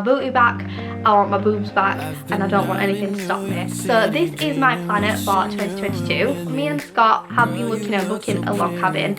booty back, I want my boobs back, and I don't want anything to stop me. So this is my planner for 2022. Me and Scott have been looking at booking a log cabin.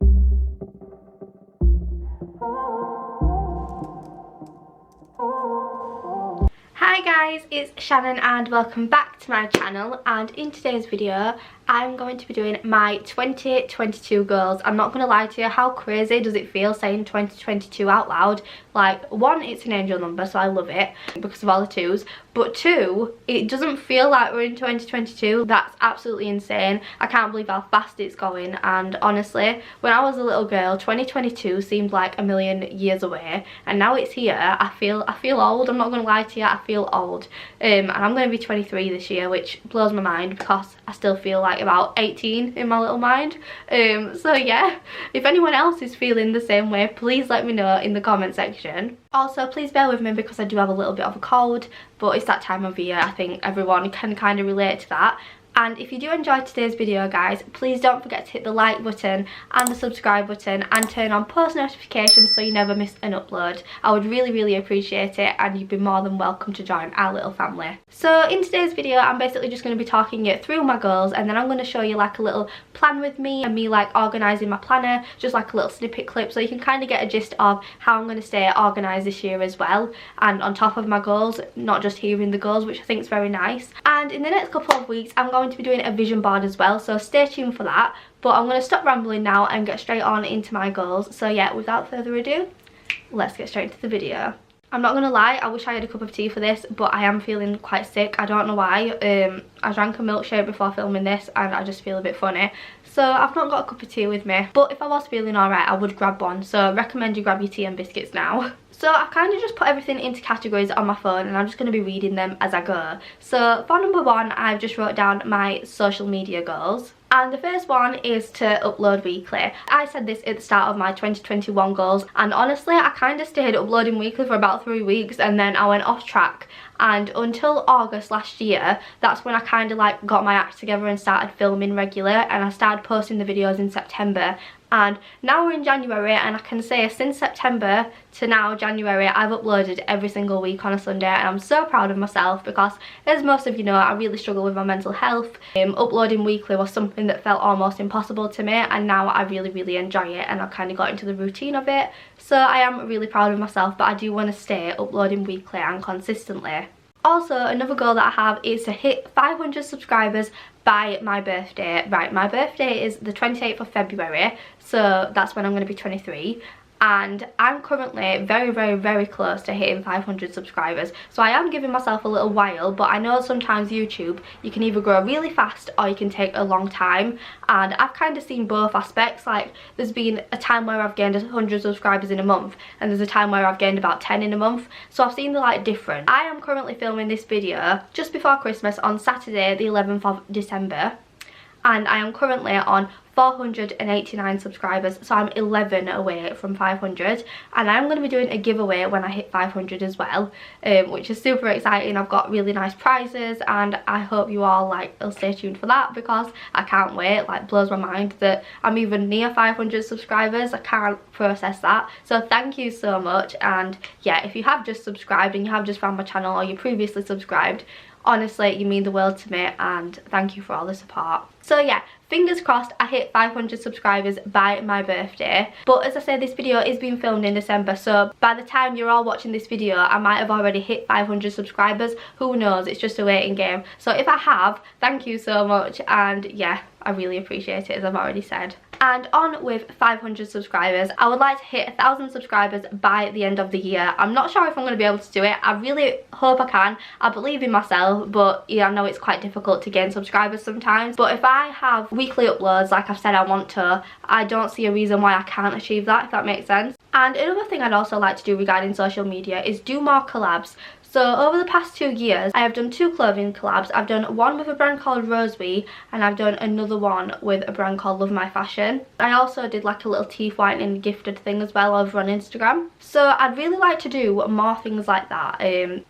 Hi guys, it's Shannon and welcome back to my channel, and in today's video I'm going to be doing my 2022 goals. I'm not going to lie to you, how crazy does it feel saying 2022 out loud? Like, one, it's an angel number, so I love it because of all the twos, but two, it doesn't feel like we're in 2022. That's absolutely insane. I can't believe how fast it's going, and honestly, when I was a little girl, 2022 seemed like a million years away, and now it's here. I feel old. I'm not going to lie to you, I feel old. And I'm going to be 23 this year, which blows my mind because I still feel like about 18 in my little mind. So yeah, if anyone else is feeling the same way, please let me know in the comment section. Also, please bear with me because I do have a little bit of a cold, but it's that time of year. I think everyone can kind of relate to that. And if you do enjoy today's video, guys, please don't forget to hit the like button and the subscribe button and turn on post notifications so you never miss an upload. I would really appreciate it, and you'd be more than welcome to join our little family. So in today's video, I'm basically just going to be talking it through my goals, and then I'm going to show you like a little plan with me and me like organising my planner, just like a little snippet clip, so you can kind of get a gist of how I'm going to stay organised this year as well, and on top of my goals, not just hearing the goals, which I think is very nice. And in the next couple of weeks, I'm going to be doing a vision board as well, so stay tuned for that. But I'm going to stop rambling now and get straight on into my goals. So yeah, without further ado, let's get straight into the video. I'm not gonna lie, I wish I had a cup of tea for this, but I am feeling quite sick. I don't know why. I drank a milkshake before filming this and I just feel a bit funny, so I've not got a cup of tea with me. But if I was feeling alright, I would grab one, so I recommend you grab your tea and biscuits now. So I've kind of just put everything into categories on my phone, and I'm just going to be reading them as I go. So for number one, I've just wrote down my social media goals. And the first one is to upload weekly. I said this at the start of my 2021 goals, and honestly I kind of stayed uploading weekly for about 3 weeks, and then I went off track. And until August last year, that's when I kind of like got my act together and started filming regular, and I started posting the videos in September. And now we're in January, and I can say since September to now January, I've uploaded every single week on a Sunday, and I'm so proud of myself because, as most of you know, I really struggle with my mental health. Uploading weekly was something that felt almost impossible to me, and now I really enjoy it, and I've kind of got into the routine of it. So I am really proud of myself, but I do want to stay uploading weekly and consistently. Also, another goal that I have is to hit 500 subscribers by my birthday. Right, my birthday is the 28th of February, so that's when I'm going to be 23. And I'm currently very close to hitting 500 subscribers, so I am giving myself a little while. But I know sometimes YouTube, you can either grow really fast or you can take a long time, and I've kind of seen both aspects. Like, there's been a time where I've gained 100 subscribers in a month, and there's a time where I've gained about 10 in a month, so I've seen the like difference. I am currently filming this video just before Christmas on Saturday the 11th of December, and I am currently on 489 subscribers, so I'm 11 away from 500, and I'm going to be doing a giveaway when I hit 500 as well, which is super exciting. I've got really nice prizes, and I hope you all will stay tuned for that because I can't wait. Like, blows my mind that I'm even near 500 subscribers. I can't process that, so thank you so much. And yeah, if you have just subscribed and you have just found my channel, or you previously subscribed, honestly, you mean the world to me, and thank you for all the support. So yeah, fingers crossed I hit 500 subscribers by my birthday. But as I said, this video is being filmed in December, so by the time you're all watching this video, I might have already hit 500 subscribers. Who knows, it's just a waiting game. So if I have, thank you so much, and yeah, I really appreciate it, as I've already said. And on with 500 subscribers, I would like to hit 1,000 subscribers by the end of the year. I'm not sure if I'm going to be able to do it. I really hope I can. I believe in myself, but yeah, I know it's quite difficult to gain subscribers sometimes. But if I have weekly uploads like I've said I want to, I don't see a reason why I can't achieve that, if that makes sense. And another thing I'd also like to do regarding social media is do more collabs. So So over the past 2 years, I have done 2 clothing collabs. I've done one with a brand called Rosewee, and I've done another one with a brand called Love My Fashion. I also did like a little teeth whitening gifted thing as well over on Instagram. So I'd really like to do more things like that.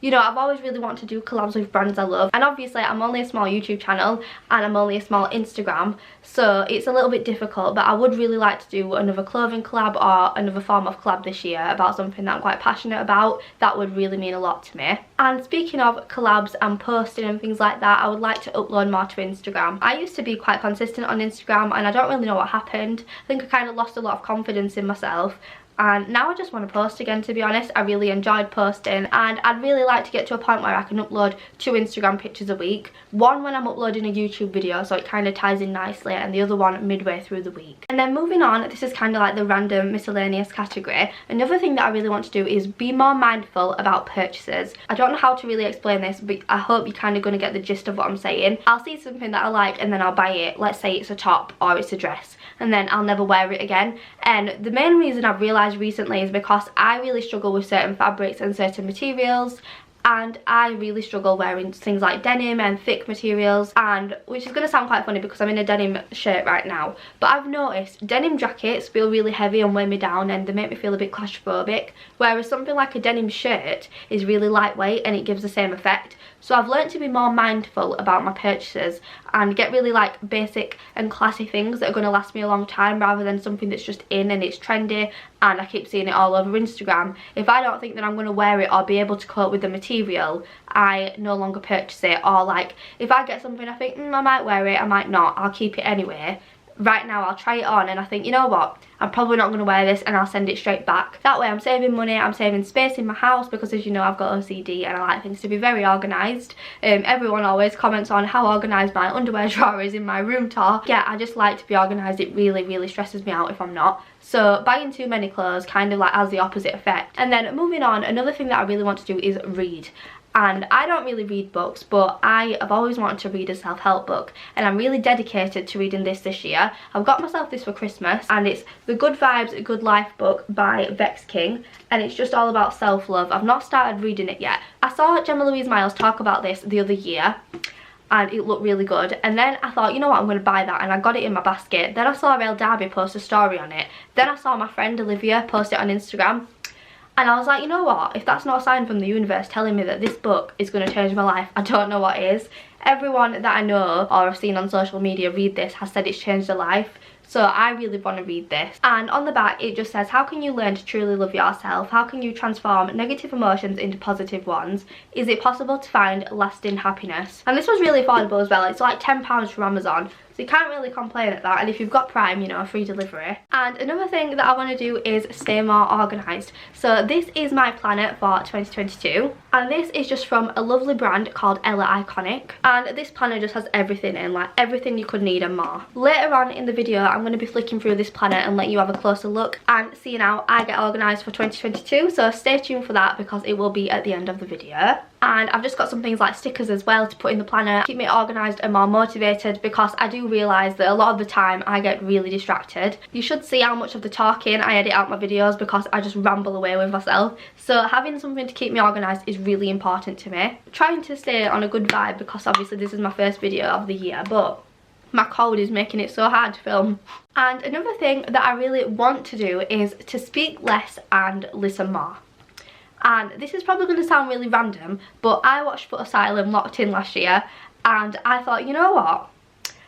You know, I've always really wanted to do collabs with brands I love, and obviously I'm only a small YouTube channel and I'm only a small Instagram, so it's a little bit difficult, but I would really like to do another clothing collab or another form of collab this year about something that I'm quite passionate about. That would really mean a lot to me. And speaking of collabs and posting and things like that, I would like to upload more to Instagram. I used to be quite consistent on Instagram and I don't really know what happened. I think I kind of lost a lot of confidence in myself. And now I just want to post again, to be honest. I really enjoyed posting, and I'd really like to get to a point where I can upload 2 Instagram pictures a week. One when I'm uploading a YouTube video, so it kind of ties in nicely, and the other one midway through the week. And then moving on, this is kind of like the random miscellaneous category. Another thing that I really want to do is be more mindful about purchases. I don't know how to really explain this, but I hope you're kind of going to get the gist of what I'm saying. I'll see something that I like and then I'll buy it. Let's say it's a top or it's a dress, and then I'll never wear it again. And the main reason I've realised recently is because I really struggle with certain fabrics and certain materials, and I really struggle wearing things like denim and thick materials, and which is going to sound quite funny because I'm in a denim shirt right now, but I've noticed denim jackets feel really heavy and weigh me down and they make me feel a bit claustrophobic, whereas something like a denim shirt is really lightweight and it gives the same effect. So I've learned to be more mindful about my purchases and get really like basic and classy things that are going to last me a long time, rather than something that's just in and it's trendy and I keep seeing it all over Instagram. If I don't think that I'm going to wear it or be able to cope with the material, I no longer purchase it. Or like if I get something I think I might wear it, I might not, I'll keep it anyway. Right now I'll try it on and I think, you know what, I'm probably not going to wear this, and I'll send it straight back. That way I'm saving money, I'm saving space in my house, because as you know I've got OCD and I like things to be very organised. Everyone always comments on how organised my underwear drawer is in my room tour. Yeah, I just like to be organised. It really stresses me out if I'm not. So buying too many clothes kind of like has the opposite effect. And then moving on, another thing that I really want to do is read. And I don't really read books, but I have always wanted to read a self-help book, and I'm really dedicated to reading this year. I've got myself this for Christmas, and it's The Good Vibes, Good Life book by Vex King, and it's just all about self-love. I've not started reading it yet. I saw Gemma Louise Miles talk about this the other year, and it looked really good, and then I thought, you know what, I'm going to buy that, and I got it in my basket. Then I saw Rael Darby post a story on it. Then I saw my friend Olivia post it on Instagram. And I was like, you know what, if that's not a sign from the universe telling me that this book is going to change my life, I don't know what is. Everyone that I know or have seen on social media read this has said it's changed their life. So I really want to read this. And on the back it just says, how can you learn to truly love yourself? How can you transform negative emotions into positive ones? Is it possible to find lasting happiness? And this was really affordable as well. It's like £10 from Amazon. So you can't really complain at that, and if you've got Prime, you know, free delivery. And another thing that I want to do is stay more organised. So this is my planner for 2022, and this is just from a lovely brand called Ella Iconic, and this planner just has everything in, like everything you could need and more. Later on in the video I'm going to be flicking through this planner and let you have a closer look and seeing how I get organised for 2022, so stay tuned for that because it will be at the end of the video. And I've just got some things like stickers as well to put in the planner, keep me organised and more motivated, because I do realise that a lot of the time I get really distracted. You should see how much of the talking I edit out my videos because I just ramble away with myself. So having something to keep me organised is really important to me. Trying to stay on a good vibe because obviously this is my first video of the year, but my cold is making it so hard to film. And another thing that I really want to do is to speak less and listen more. And this is probably going to sound really random, but I watched Foot Asylum Locked In last year, and I thought, you know what,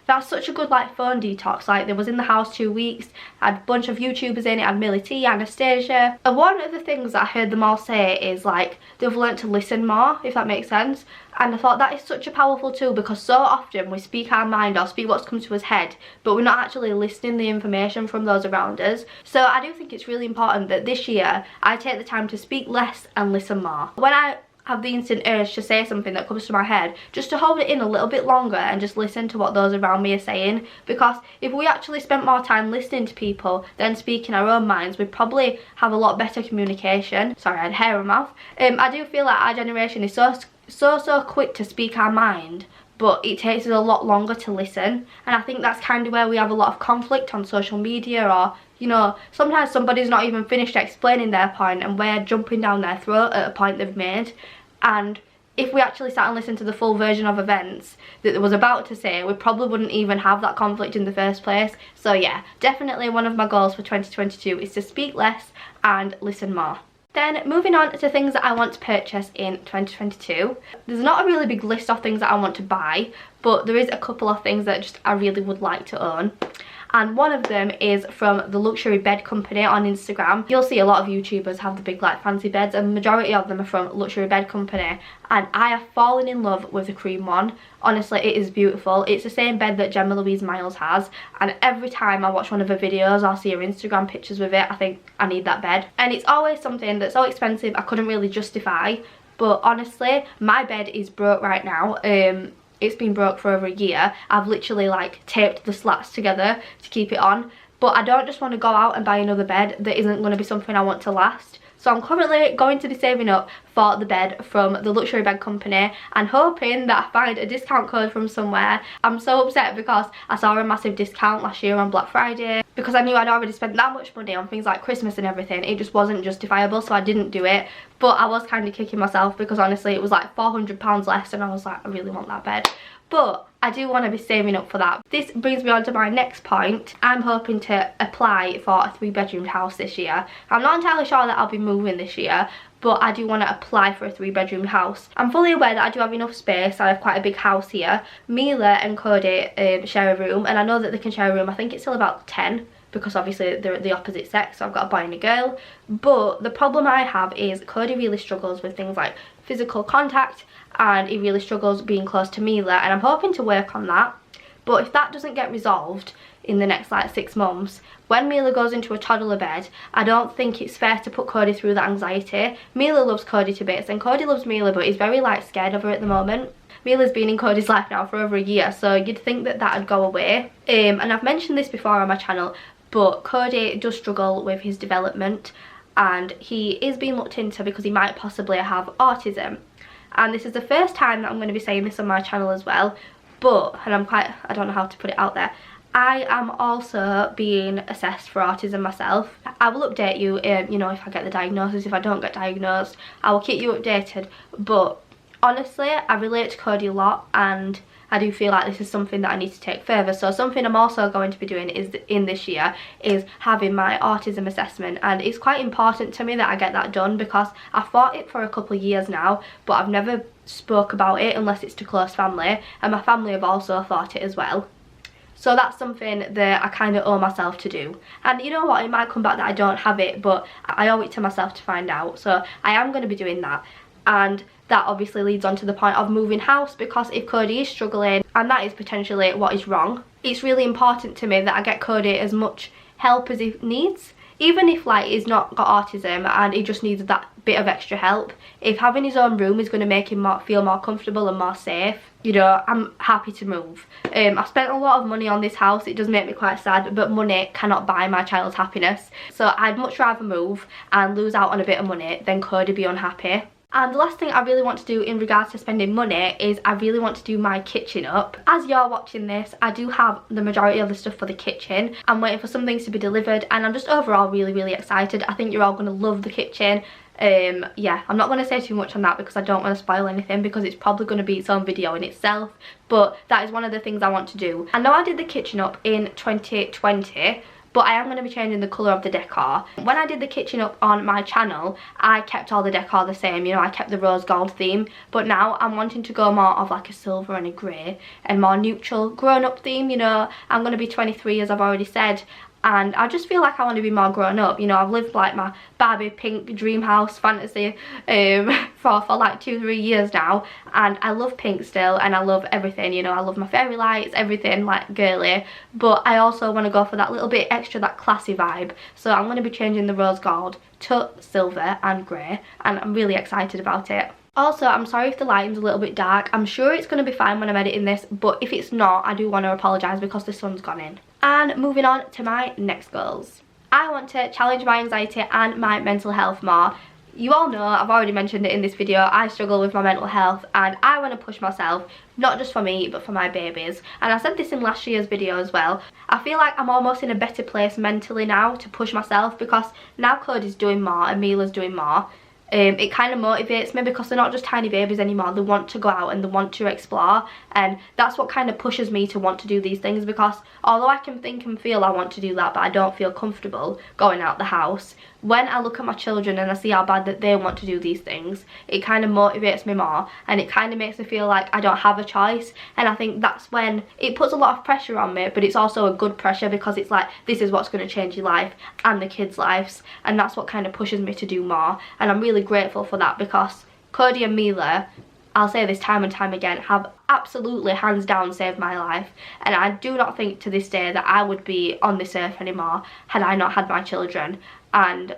that's such a good like phone detox. Like they was in the house 2 weeks, I had a bunch of YouTubers in it, I had Mila T, Anastasia, and one of the things that I heard them all say is like they've learned to listen more, if that makes sense. And I thought that is such a powerful tool, because so often we speak our mind or speak what's come to us head, but we're not actually listening the information from those around us. So I do think it's really important that this year I take the time to speak less and listen more. When I have the instant urge to say something that comes to my head, just to hold it in a little bit longer and just listen to what those around me are saying, because if we actually spent more time listening to people than speaking our own minds, we'd probably have a lot better communication. Sorry, I had hair in my mouth. I do feel like our generation is so quick to speak our mind, but it takes us a lot longer to listen, and I think that's kind of where we have a lot of conflict on social media, or you know, sometimes somebody's not even finished explaining their point and we're jumping down their throat at a point they've made. and if we actually sat and listened to the full version of events that it was about to say, we probably wouldn't even have that conflict in the first place. So yeah, definitely one of my goals for 2022 is to speak less and listen more. Then moving on to things that I want to purchase in 2022. There's not a really big list of things that I want to buy, but there is a couple of things that I really would like to own. And one of them is from the luxury bed company on Instagram. You'll see a lot of YouTubers have the big like fancy beds, and the majority of them are from luxury bed company, and I have fallen in love with the cream one. Honestly, it is beautiful. It's the same bed that Gemma Louise Miles has, and every time I watch one of her videos or see her Instagram pictures with it, I think I need that bed. And it's always something that's so expensive I couldn't really justify, but honestly my bed is broke right now. It's been broke for over a year. I've literally like taped the slats together to keep it on, but I don't just want to go out and buy another bed that isn't going to be something I want to last. So I'm currently going to be saving up for the bed from the luxury bed company and hoping that I find a discount code from somewhere. I'm so upset because I saw a massive discount last year on Black Friday. Because I knew I'd already spent that much money on things like Christmas and everything, it just wasn't justifiable, so I didn't do it. But I was kind of kicking myself because honestly it was like £400 less, and I was like, I really want that bed. But I do want to be saving up for that. This brings me on to my next point. I'm hoping to apply for a 3-bedroom house this year. I'm not entirely sure that I'll be moving this year, but I do want to apply for a 3-bedroom house. I'm fully aware that I do have enough space. I have quite a big house here. Mila and Cody share a room, and I know that they can share a room. I think it's still about 10, because obviously they're the opposite sex, so I've got a boy and a girl. But the problem I have is Cody really struggles with things like physical contact, and he really struggles being close to Mila, and I'm hoping to work on that. But if that doesn't get resolved in the next like 6 months, when Mila goes into a toddler bed, I don't think it's fair to put Cody through that anxiety. Mila loves Cody to bits and Cody loves Mila, but he's very like scared of her at the moment. Mila's been in Cody's life now for over a year, so you'd think that that would go away. And I've mentioned this before on my channel, but Cody does struggle with his development, and he is being looked into because he might possibly have autism. And this is the first time that I'm going to be saying this on my channel as well, but, and I don't know how to put it out there, I am also being assessed for autism myself. I will update you, you know, if I get the diagnosis. If I don't get diagnosed, I will keep you updated. But honestly, I relate to Cody a lot, and I do feel like this is something that I need to take further. So something I'm also going to be doing in this year is having my autism assessment, and it's quite important to me that I get that done because I've fought it for a couple of years now, but I've never spoke about it unless it's to close family, and my family have also thought it as well. So that's something that I kind of owe myself to do. And you know what, it might come back that I don't have it, but I owe it to myself to find out. So I am going to be doing that. And that obviously leads on to the point of moving house, because if Cody is struggling, and that is potentially what is wrong, it's really important to me that I get Cody as much help as he needs. Even if like he's not got autism and he just needs that bit of extra help, if having his own room is going to make him feel more comfortable and more safe, you know, I'm happy to move. I've spent a lot of money on this house. It does make me quite sad, but money cannot buy my child's happiness. So I'd much rather move and lose out on a bit of money than Cody be unhappy. And the last thing I really want to do in regards to spending money is I really want to do my kitchen up. As you're watching this, I do have the majority of the stuff for the kitchen. I'm waiting for some things to be delivered, and I'm just overall really excited. I think you're all going to love the kitchen. Yeah, I'm not going to say too much on that because I don't want to spoil anything, because it's probably going to be its own video in itself. But that is one of the things I want to do. I know I did the kitchen up in 2020, but I am going to be changing the colour of the decor. When I did the kitchen up on my channel, I kept all the decor the same, you know, I kept the rose gold theme. But now I'm wanting to go more of like a silver and a grey and more neutral grown up theme, you know. I'm going to be 23, as I've already said, and I just feel like I want to be more grown up. You know, I've lived like my Barbie pink dream house fantasy for like 2-3 years now, and I love pink still, and I love everything, you know. I love my fairy lights, everything like girly, but I also want to go for that little bit extra, that classy vibe. So I'm going to be changing the rose gold to silver and grey, and I'm really excited about it. Also, I'm sorry if the lighting's a little bit dark. I'm sure it's going to be fine when I'm editing this, but if it's not, I do want to apologise because the sun's gone in. And moving on to my next goals. I want to challenge my anxiety and my mental health more. You all know, I've already mentioned it in this video, I struggle with my mental health, and I want to push myself, not just for me, but for my babies. And I said this in last year's video as well. I feel like I'm almost in a better place mentally now to push myself, because now Cody's doing more and Mila's doing more. it kind of motivates me because they're not just tiny babies anymore. They want to go out and they want to explore, and that's what kind of pushes me to want to do these things, because although I can think and feel I want to do that, but I don't feel comfortable going out the house, when I look at my children and I see how bad that they want to do these things, it kind of motivates me more, and it kind of makes me feel like I don't have a choice. And I think that's when it puts a lot of pressure on me, but it's also a good pressure, because it's like, this is what's going to change your life and the kids' lives, and that's what kind of pushes me to do more. And I'm really grateful for that, because Cody and Mila, I'll say this time and time again, have absolutely hands down saved my life, and I do not think to this day that I would be on this earth anymore had I not had my children. And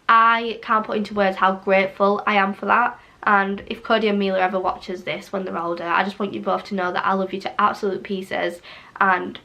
I can't put into words how grateful I am for that. And if Cody and Mila ever watches this when they're older, I just want you both to know that I love you to absolute pieces, and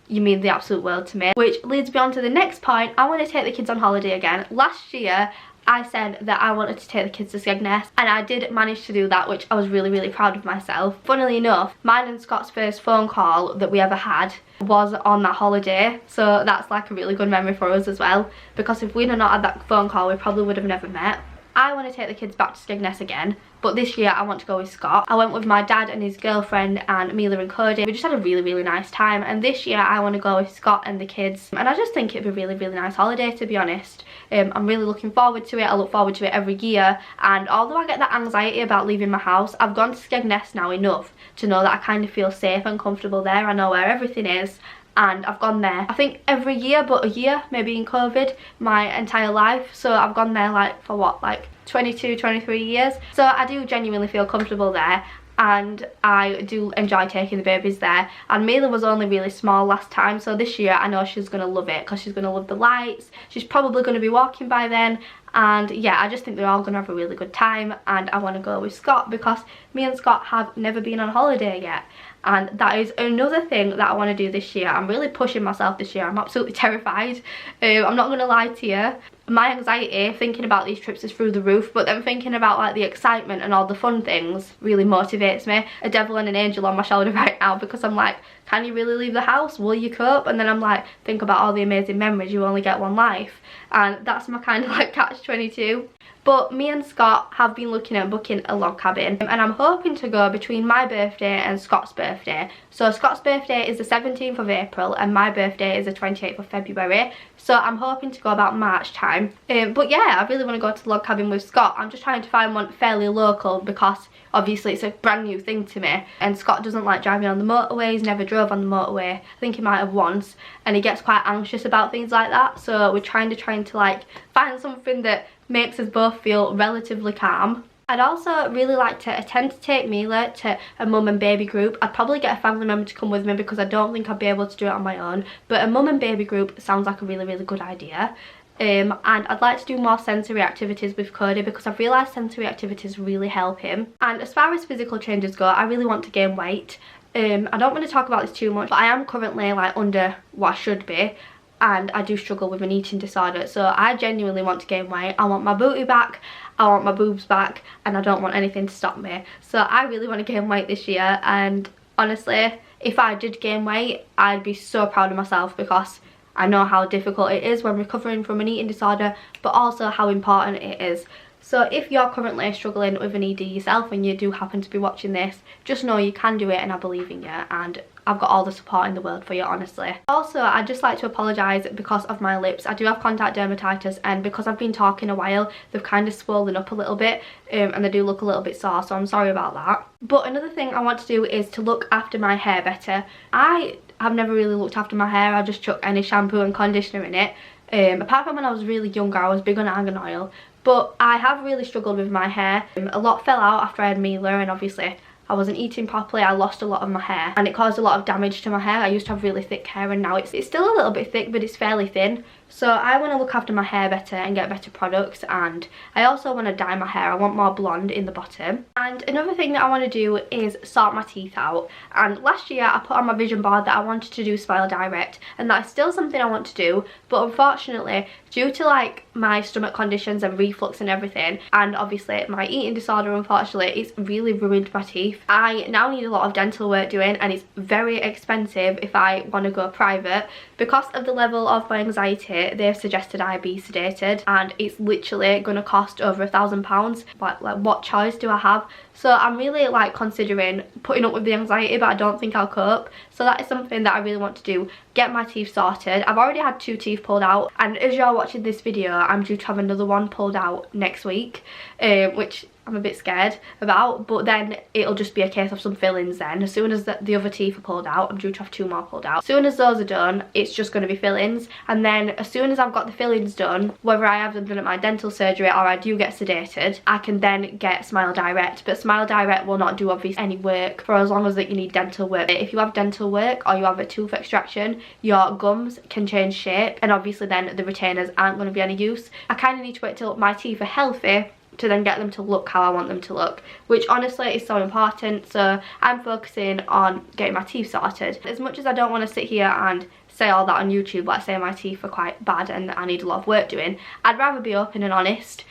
you mean the absolute world to me. Which leads me on to the next point. I want to take the kids on holiday again. Last year I said that I wanted to take the kids to Skegness, and I did manage to do that, which I was really proud of myself. Funnily enough, mine and Scott's first phone call that we ever had was on that holiday, so that's like a really good memory for us as well, because if we'd have not had that phone call, we probably would have never met. I want to take the kids back to Skegness again, but this year I want to go with Scott. I went with my dad and his girlfriend and Mila and Cody. We just had a really nice time, and this year I want to go with Scott and the kids, and I just think it'd be a really nice holiday, to be honest. I'm really looking forward to it. I look forward to it every year, and although I get that anxiety about leaving my house, I've gone to Skegness now enough to know that I kind of feel safe and comfortable there. I know where everything is, and I've gone there, I think every year but a year, maybe in COVID, my entire life. So I've gone there like for what, like 22, 23 years. So I do genuinely feel comfortable there, and I do enjoy taking the babies there. And Mila was only really small last time, so this year I know she's going to love it, because she's going to love the lights. She's probably going to be walking by then, and yeah, I just think they're all going to have a really good time. And I want to go with Scott because me and Scott have never been on holiday yet, and that is another thing that I want to do this year. I'm really pushing myself this year. I'm absolutely terrified. I'm not going to lie to you. My anxiety thinking about these trips is through the roof, but then thinking about like the excitement and all the fun things really motivates me. A devil and an angel on my shoulder right now, because I'm like, can you really leave the house? Will you cope? And then I'm like, think about all the amazing memories. You only get one life, and that's my kind of like catch-22. But me and Scott have been looking at booking a log cabin, and I'm hoping to go between my birthday and Scott's birthday. So Scott's birthday is the 17th of April and my birthday is the 28th of February. So I'm hoping to go about March time. But yeah, I really want to go to the log cabin with Scott. I'm just trying to find one fairly local, because obviously it's a brand new thing to me, and Scott doesn't like driving on the motorway. He's never drove on the motorway. I think he might have once, and he gets quite anxious about things like that. So we're trying to like find something that makes us both feel relatively calm. I'd also really like to attempt to take Mila to a mum and baby group. I'd probably get a family member to come with me, because I don't think I'd be able to do it on my own, but a mum and baby group sounds like a really good idea. And I'd like to do more sensory activities with Cody, because I've realised sensory activities really help him. And as far as physical changes go, I really want to gain weight. I don't want to talk about this too much, but I am currently like under what I should be, and I do struggle with an eating disorder. So I genuinely want to gain weight. I want my booty back, I want my boobs back, and I don't want anything to stop me. So I really want to gain weight this year, and honestly, if I did gain weight, I'd be so proud of myself, because I know how difficult it is when recovering from an eating disorder, but also how important it is. So if you're currently struggling with an ED yourself and you do happen to be watching this, just know you can do it, and I believe in you, and I've got all the support in the world for you, honestly. Also, I'd just like to apologise because of my lips. I do have contact dermatitis, and because I've been talking a while, they've kind of swollen up a little bit, and they do look a little bit sore, so I'm sorry about that. But another thing I want to do is to look after my hair better. I've never really looked after my hair. I just chuck any shampoo and conditioner in it. Apart from when I was really younger, I was big on argan oil. But I have really struggled with my hair. A lot fell out after I had Mila, and obviously I wasn't eating properly. I lost a lot of my hair, and it caused a lot of damage to my hair. I used to have really thick hair, and now it's still a little bit thick, but it's fairly thin. So I want to look after my hair better and get better products, and I also want to dye my hair. I want more blonde in the bottom. And another thing that I want to do is sort my teeth out. And last year I put on my vision board that I wanted to do Smile Direct, and that's still something I want to do, but unfortunately, due to like my stomach conditions and reflux and everything, and obviously my eating disorder, unfortunately, it's really ruined my teeth. teeth. I now need a lot of dental work doing, and it's very expensive if I want to go private. Because of the level of my anxiety, they've suggested I be sedated, and it's literally going to cost over £1,000. But like, what choice do I have? So I'm really like considering putting up with the anxiety, but I don't think I'll cope. So that is something that I really want to do, get my teeth sorted. I've already had 2 teeth pulled out, and as you're watching this video, I'm due to have another one pulled out next week, which I'm a bit scared about, but then it'll just be a case of some fillings then. As soon as the other teeth are pulled out, I'm due to have 2 more pulled out. As soon as those are done, it's just going to be fillings, and then as soon as I've got the fillings done, whether I have them done at my dental surgery or I do get sedated, I can then get Smile Direct. But Smile Direct will not do obviously any work for as long as that you need dental work. If you have dental work or you have a tooth extraction, your gums can change shape, and obviously then the retainers aren't going to be any use. I kind of need to wait till my teeth are healthy to then get them to look how I want them to look, which honestly is so important. So I'm focusing on getting my teeth sorted. As much as I don't want to sit here and say all that on YouTube, like say my teeth are quite bad and I need a lot of work doing, I'd rather be open and honest,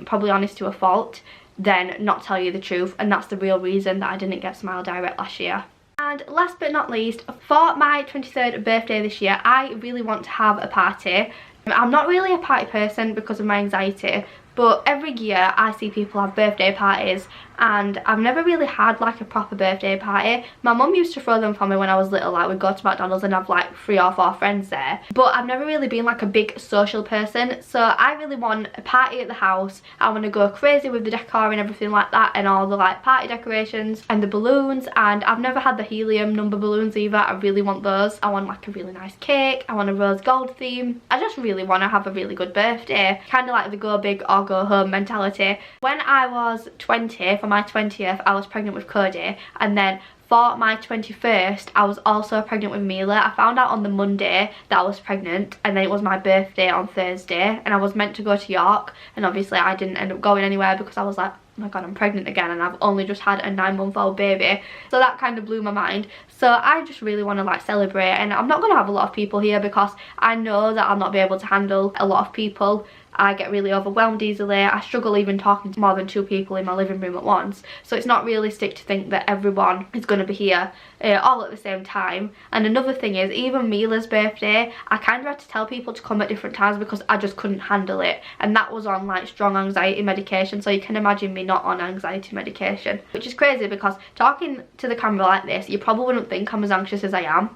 probably honest to a fault, than not tell you the truth. And that's the real reason that I didn't get Smile Direct last year. And last but not least, for my 23rd birthday this year, I really want to have a party. I'm not really a party person because of my anxiety, but every year I see people have birthday parties, and I've never really had like a proper birthday party. My mum used to throw them for me when I was little, like we'd go to McDonald's and have like 3 or 4 friends there, but I've never really been like a big social person. So I really want a party at the house. I want to go crazy with the decor and everything like that, and all the like party decorations and the balloons, and I've never had the helium number balloons either. I really want those. I want like a really nice cake. I want a rose gold theme. I just really want to have a really good birthday, kind of like the go big or go home mentality. When I was 20, for my 20th, I was pregnant with Cody, and then for my 21st, I was also pregnant with Mila. I found out on the Monday that I was pregnant, and then it was my birthday on Thursday, and I was meant to go to York, and obviously I didn't end up going anywhere because I was like, oh my god, I'm pregnant again, and I've only just had a 9-month-old baby. So that kind of blew my mind. So I just really want to like celebrate, and I'm not going to have a lot of people here because I know that I'll not be able to handle a lot of people. I get really overwhelmed easily. I struggle even talking to more than 2 people in my living room at once. So it's not realistic to think that everyone is going to be here all at the same time. And another thing is, even Mila's birthday, I kind of had to tell people to come at different times because I just couldn't handle it. And that was on like strong anxiety medication. So you can imagine me not on anxiety medication. Which is crazy because talking to the camera like this, you probably wouldn't think I'm as anxious as I am.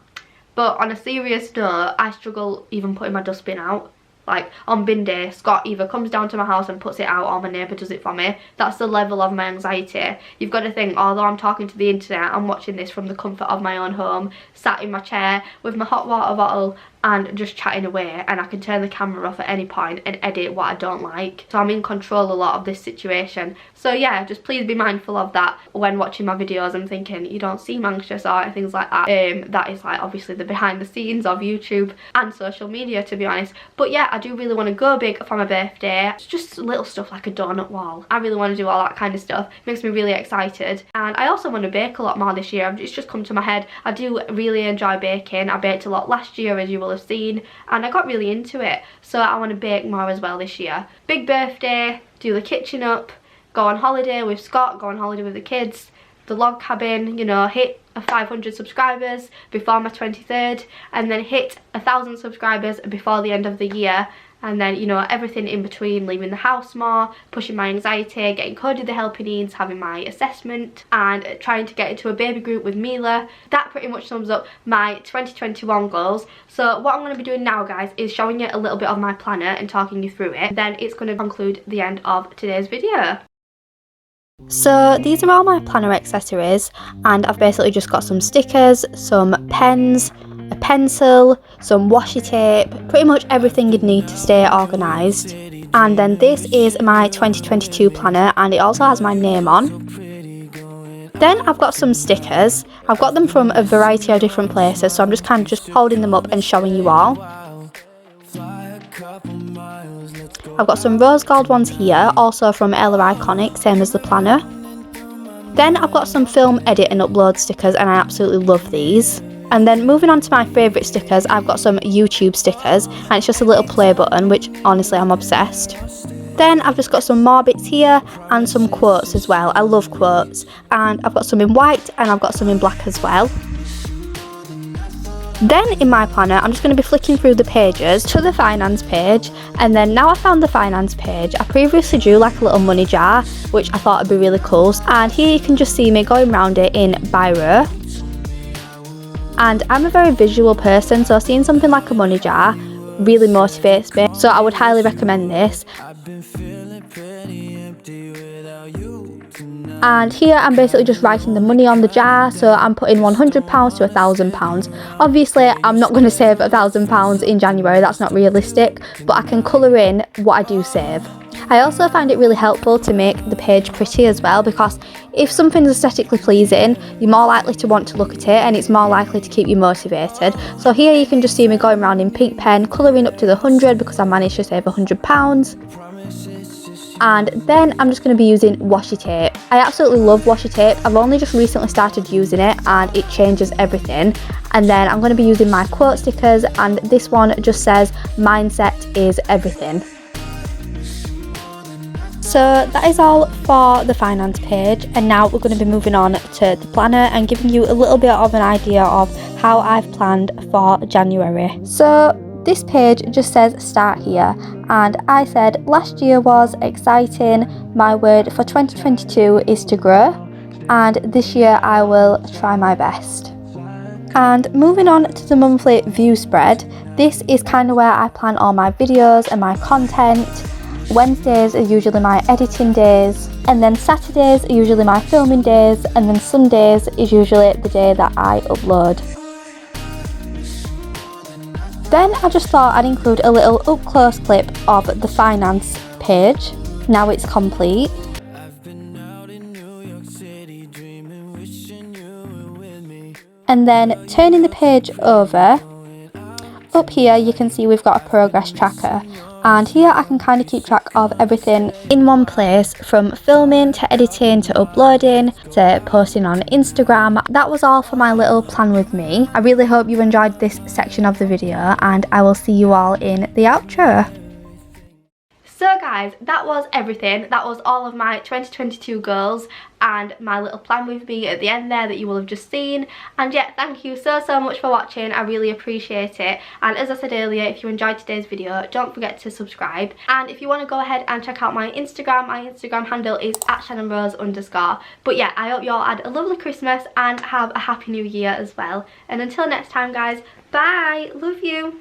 But on a serious note, I struggle even putting my dustbin out. Like on bin day, Scott either comes down to my house and puts it out, or my neighbour does it for me. That's the level of my anxiety. You've got to think, although I'm talking to the internet, I'm watching this from the comfort of my own home, sat in my chair with my hot water bottle and just chatting away, and I can turn the camera off at any point and edit what I don't like. So I'm in control a lot of this situation. So yeah, just please be mindful of that when watching my videos and thinking you don't seem anxious or things like that. That is like obviously the behind the scenes of YouTube and social media, to be honest. But yeah, I do really want to go big for my birthday. It's just little stuff like a donut wall. I really want to do all that kind of stuff. It makes me really excited. And I also want to bake a lot more this year. It's just come to my head. I do really enjoy baking. I baked a lot last year, as you will have seen, and I got really into it. So I want to bake more as well this year. Big birthday, do the kitchen up, go on holiday with Scott, go on holiday with the kids, the log cabin, you know, hit 500 subscribers before my 23rd, and then hit 1,000 subscribers before the end of the year. And then, you know, everything in between, leaving the house more, pushing my anxiety, getting Cody the help he needs, having my assessment, and trying to get into a baby group with Mila. That pretty much sums up my 2021 goals. So what I'm going to be doing now, guys, is showing you a little bit of my planner and talking you through it. Then it's going to conclude the end of today's video. So these are all my planner accessories, and I've basically just got some stickers, some pens, a pencil, some washi tape, pretty much everything you'd need to stay organised. And then this is my 2022 planner, and it also has my name on. Then I've got some stickers. I've got them from a variety of different places, so I'm just kind of just holding them up and showing you all. I've got some rose gold ones here, also from Ella Iconic, same as the planner. Then I've got some film edit and upload stickers, and I absolutely love these. And then moving on to my favourite stickers, I've got some YouTube stickers, and it's just a little play button, which honestly I'm obsessed. Then I've just got some more bits here and some quotes as well. I love quotes, and I've got some in white and I've got some in black as well. Then in my planner, I'm just going to be flicking through the pages to the finance page, and then now I found the finance page, I previously drew like a little money jar, which I thought would be really cool, and here you can just see me going around it in biro. And I'm a very visual person, so seeing something like a money jar really motivates me, so I would highly recommend this. And here I'm basically just writing the money on the jar, so I'm putting £100 to £1,000. Obviously I'm not going to save £1,000 in January, that's not realistic, but I can colour in what I do save. I also find it really helpful to make the page pretty as well, because if something's aesthetically pleasing, you're more likely to want to look at it and it's more likely to keep you motivated. So here you can just see me going around in pink pen, colouring up to the 100 because I managed to save £100. And then I'm just going to be using washi tape. I absolutely love washi tape. I've only just recently started using it and it changes everything. And then I'm going to be using my quote stickers, and this one just says mindset is everything. So that is all for the finance page, and now we're going to be moving on to the planner and giving you a little bit of an idea of how I've planned for January. So this page just says start here, and I said last year was exciting, my word for 2022 is to grow, and this year I will try my best. And moving on to the monthly view spread, this is kind of where I plan all my videos and my content. Wednesdays are usually my editing days, and then Saturdays are usually my filming days, and then Sundays is usually the day that I upload. Then I just thought I'd include a little up close clip of the finance page. Now it's complete. And then turning the page over, up here you can see we've got a progress tracker, and here I can kind of keep track of everything in one place, from filming to editing to uploading to posting on Instagram. That was all for my little plan with me. I really hope you enjoyed this section of the video, and I will see you all in the outro. So guys, that was everything. That was all of my 2022 goals and my little plan with me at the end there that you will have just seen. And yeah, thank you so much for watching. I really appreciate it. And as I said earlier, if you enjoyed today's video, don't forget to subscribe. And if you want to go ahead and check out my Instagram handle is @ShannonRose_. But yeah, I hope you all had a lovely Christmas and have a happy new year as well. And until next time guys, bye, love you.